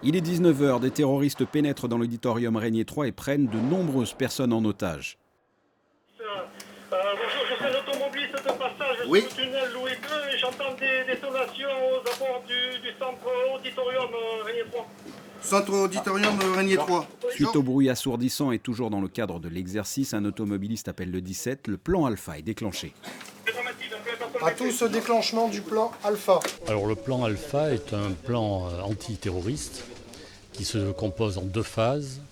Il est 19 heures, des terroristes pénètrent dans l'auditorium Régnier 3 et prennent de nombreuses personnes en otage. Bonjour, je suis l'automobiliste de passage sur le tunnel Louis II et j'entends des détonations aux abords du centre auditorium Régnier 3. Centre auditorium Régnier 3. Suite au bruit assourdissant et toujours dans le cadre de l'exercice, un automobiliste appelle le 17. Le plan Alpha est déclenché. À tout ce déclenchement du plan Alpha. Alors le plan Alpha est un plan antiterroriste qui se compose en deux phases.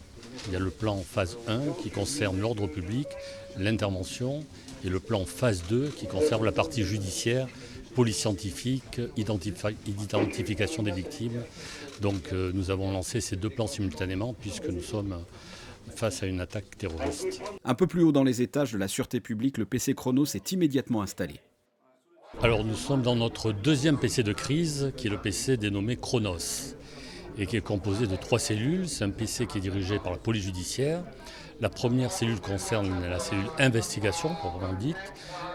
Il y a le plan phase 1 qui concerne l'ordre public, l'intervention, et le plan phase 2 qui concerne la partie judiciaire, police scientifique, identification des victimes. Donc nous avons lancé ces deux plans simultanément puisque nous sommes face à une attaque terroriste. Un peu plus haut dans les étages de la sûreté publique, le PC Chronos s'est immédiatement installé. Alors nous sommes dans notre deuxième PC de crise qui est le PC dénommé Chronos et qui est composé de 3 cellules. C'est un PC qui est dirigé par la police judiciaire. La première cellule concerne la cellule investigation, proprement dite.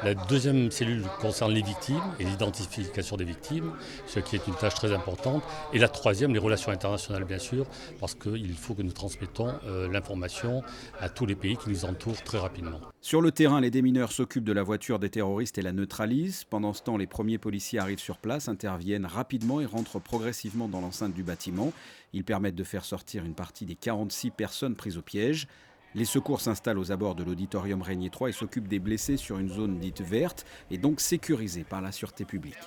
La deuxième cellule concerne les victimes et l'identification des victimes, ce qui est une tâche très importante. Et la troisième, les relations internationales, bien sûr, parce qu'il faut que nous transmettons l'information à tous les pays qui nous entourent très rapidement. Sur le terrain, les démineurs s'occupent de la voiture des terroristes et la neutralisent. Pendant ce temps, les premiers policiers arrivent sur place, interviennent rapidement et rentrent progressivement dans l'enceinte du bâtiment. Ils permettent de faire sortir une partie des 46 personnes prises au piège. Les secours s'installent aux abords de l'auditorium Régnier 3 et s'occupent des blessés sur une zone dite verte et donc sécurisée par la sûreté publique.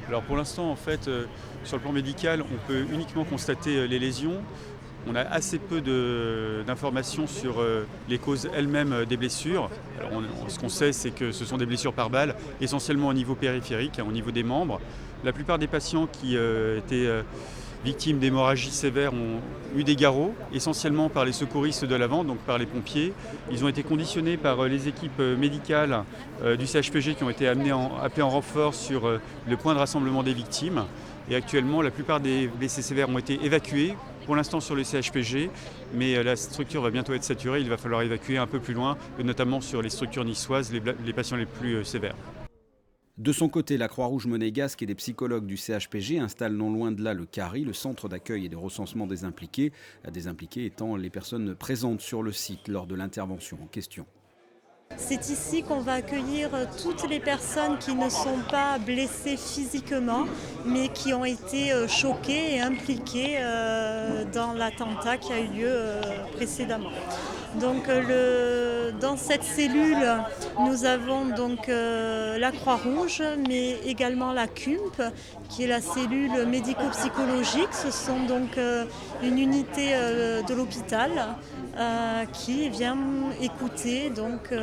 Alors pour l'instant, en fait, sur le plan médical, on peut uniquement constater les lésions. On a assez peu d'informations sur les causes elles-mêmes des blessures. Alors ce qu'on sait, c'est que ce sont des blessures par balle, essentiellement au niveau périphérique, au niveau des membres. La plupart des patients qui étaient victimes d'hémorragies sévères ont eu des garrots, essentiellement par les secouristes de l'avant, donc par les pompiers. Ils ont été conditionnés par les équipes médicales du CHPG qui ont été appelées en renfort sur le point de rassemblement des victimes. Et actuellement, la plupart des blessés sévères ont été évacués, pour l'instant sur le CHPG, mais la structure va bientôt être saturée. Il va falloir évacuer un peu plus loin, notamment sur les structures niçoises, les patients les plus sévères. De son côté, la Croix-Rouge monégasque et des psychologues du CHPG installent non loin de là le CARI, le centre d'accueil et de recensement des impliqués étant les personnes présentes sur le site lors de l'intervention en question. C'est ici qu'on va accueillir toutes les personnes qui ne sont pas blessées physiquement, mais qui ont été choquées et impliquées dans l'attentat qui a eu lieu précédemment. Donc dans cette cellule, nous avons donc la Croix-Rouge, mais également la CUMP, qui est la cellule médico-psychologique. Ce sont donc une unité de l'hôpital qui vient écouter donc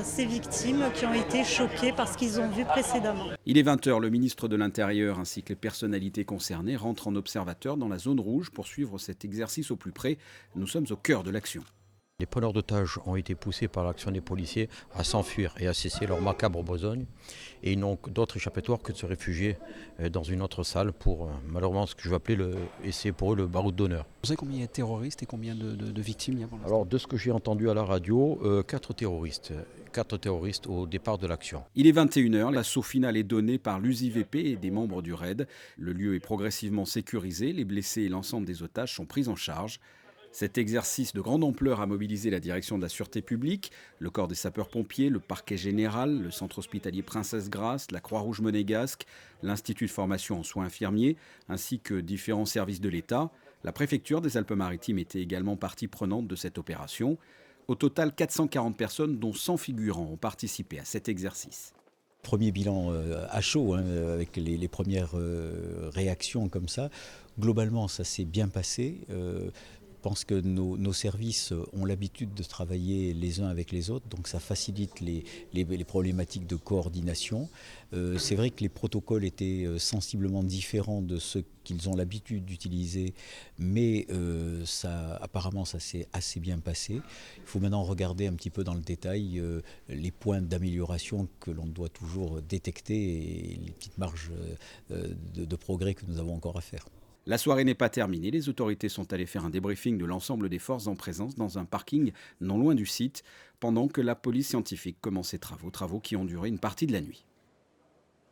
ces victimes qui ont été choquées par ce qu'ils ont vu précédemment. Il est 20h, le ministre de l'Intérieur ainsi que les personnalités concernées rentrent en observateur dans la zone rouge pour suivre cet exercice au plus près. Nous sommes au cœur de l'action. Les preneurs d'otages ont été poussés par l'action des policiers à s'enfuir et à cesser leur macabre besogne. Et ils n'ont d'autre échappatoire que de se réfugier dans une autre salle pour, malheureusement, ce que je vais appeler, c'est pour eux le baroud d'honneur. Vous savez combien il y a de terroristes et combien de victimes il y a pour l'instant ? Alors, de ce que j'ai entendu à la radio, 4 terroristes. 4 terroristes au départ de l'action. Il est 21h, l'assaut final est donné par l'USIVP et des membres du RAID. Le lieu est progressivement sécurisé, les blessés et l'ensemble des otages sont pris en charge. Cet exercice de grande ampleur a mobilisé la direction de la sûreté publique, le corps des sapeurs-pompiers, le parquet général, le centre hospitalier Princesse Grasse, la Croix-Rouge monégasque, l'Institut de formation en soins infirmiers, ainsi que différents services de l'État. La préfecture des Alpes-Maritimes était également partie prenante de cette opération. Au total, 440 personnes, dont 100 figurants, ont participé à cet exercice. Premier bilan à chaud, avec les premières réactions comme ça. Globalement, ça s'est bien passé. Je pense que nos services ont l'habitude de travailler les uns avec les autres, donc ça facilite les problématiques de coordination. C'est vrai que les protocoles étaient sensiblement différents de ceux qu'ils ont l'habitude d'utiliser, mais apparemment ça s'est assez bien passé. Il faut maintenant regarder un petit peu dans le détail les points d'amélioration que l'on doit toujours détecter et les petites marges de progrès que nous avons encore à faire. La soirée n'est pas terminée, les autorités sont allées faire un débriefing de l'ensemble des forces en présence dans un parking non loin du site, pendant que la police scientifique commence ses travaux qui ont duré une partie de la nuit.